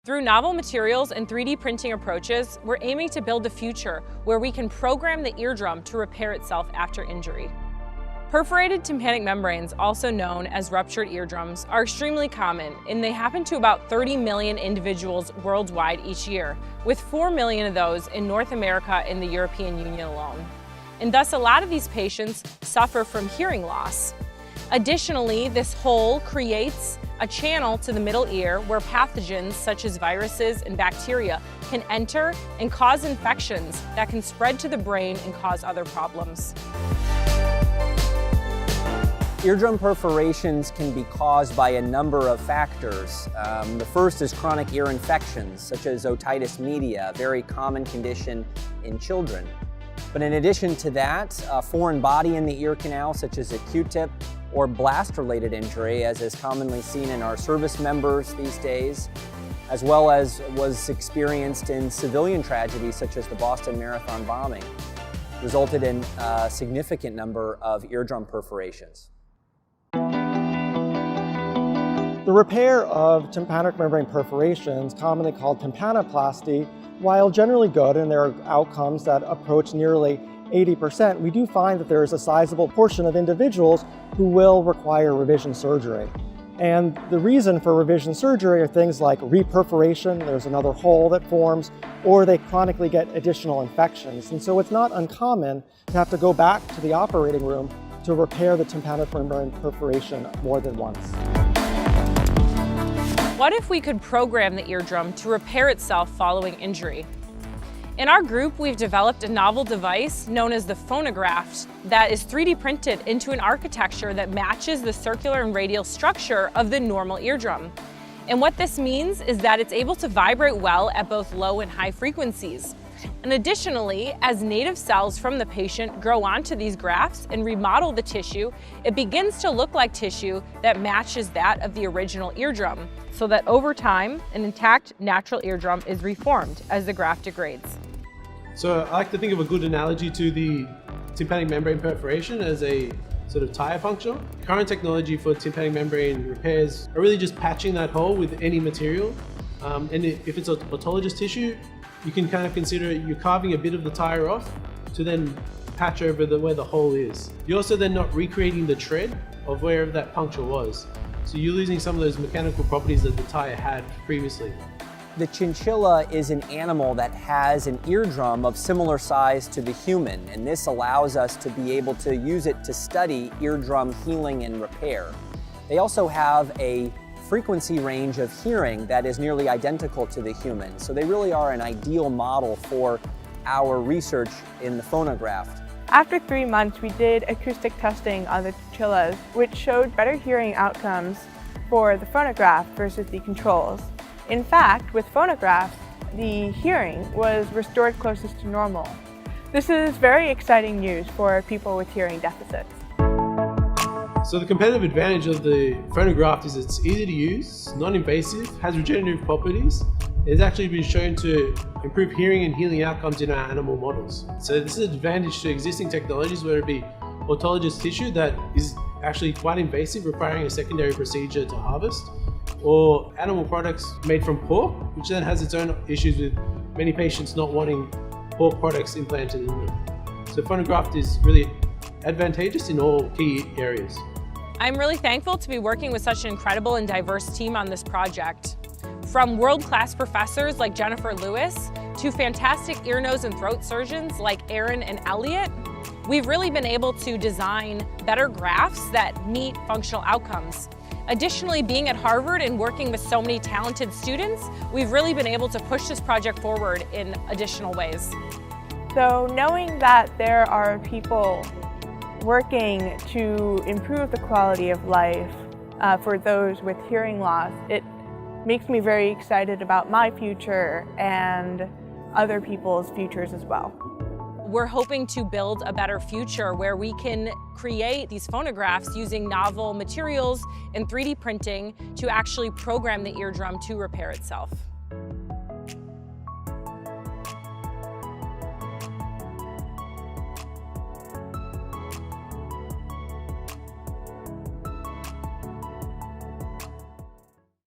Through novel materials and 3D printing approaches, we're aiming to build a future where we can program the eardrum to repair itself after injury. Perforated tympanic membranes, also known as ruptured eardrums, are extremely common, and they happen to about 30 million individuals worldwide each year, with 4 million of those in North America and the European Union alone. And thus, a lot of these patients suffer from hearing loss. Additionally, this hole creates a channel to the middle ear where pathogens such as viruses and bacteria can enter and cause infections that can spread to the brain and cause other problems. Eardrum perforations can be caused by a number of factors. The first is chronic ear infections, such as otitis media, a very common condition in children. But in addition to that, a foreign body in the ear canal, such as a Q-tip, or blast-related injury, as is commonly seen in our service members these days, as well as was experienced in civilian tragedies such as the Boston Marathon bombing, resulted in a significant number of eardrum perforations. The repair of tympanic membrane perforations, commonly called tympanoplasty, while generally good and there are outcomes that approach nearly 80%, we do find that there is a sizable portion of individuals who will require revision surgery. And the reason for revision surgery are things like reperforation, there's another hole that forms, or they chronically get additional infections. And so it's not uncommon to have to go back to the operating room to repair the tympanic membrane perforation more than once. What if we could program the eardrum to repair itself following injury? In our group, we've developed a novel device known as the PhonoGraft that is 3D printed into an architecture that matches the circular and radial structure of the normal eardrum. And what this means is that it's able to vibrate well at both low and high frequencies. And additionally, as native cells from the patient grow onto these grafts and remodel the tissue, it begins to look like tissue that matches that of the original eardrum, so that over time, an intact natural eardrum is reformed as the graft degrades. So I like to think of a good analogy to the tympanic membrane perforation as a sort of tire puncture. Current technology for tympanic membrane repairs are really just patching that hole with any material. And if it's autologous tissue, you can kind of consider you're carving a bit of the tire off to then patch over where the hole is. You're also then not recreating the tread of wherever that puncture was. So you're losing some of those mechanical properties that the tire had previously. The chinchilla is an animal that has an eardrum of similar size to the human, and this allows us to be able to use it to study eardrum healing and repair. They also have a frequency range of hearing that is nearly identical to the human, so they really are an ideal model for our research in the PhonoGraft. After 3 months, we did acoustic testing on the chinchillas, which showed better hearing outcomes for the PhonoGraft versus the controls. In fact, with PhonoGraft, the hearing was restored closest to normal. This is very exciting news for people with hearing deficits. So the competitive advantage of the PhonoGraft is it's easy to use, non-invasive, has regenerative properties. It's actually been shown to improve hearing and healing outcomes in our animal models. So this is an advantage to existing technologies, whether it be autologous tissue that is actually quite invasive, requiring a secondary procedure to harvest, or animal products made from pork, which then has its own issues with many patients not wanting pork products implanted in them. So PhonoGraft is really advantageous in all key areas. I'm really thankful to be working with such an incredible and diverse team on this project. From world-class professors like Jennifer Lewis to fantastic ear, nose, and throat surgeons like Aaron and Elliot, we've really been able to design better grafts that meet functional outcomes. Additionally, being at Harvard and working with so many talented students, we've really been able to push this project forward in additional ways. So knowing that there are people working to improve the quality of life for those with hearing loss, it makes me very excited about my future and other people's futures as well. We're hoping to build a better future where we can create these phonographs using novel materials and 3D printing to actually program the eardrum to repair itself.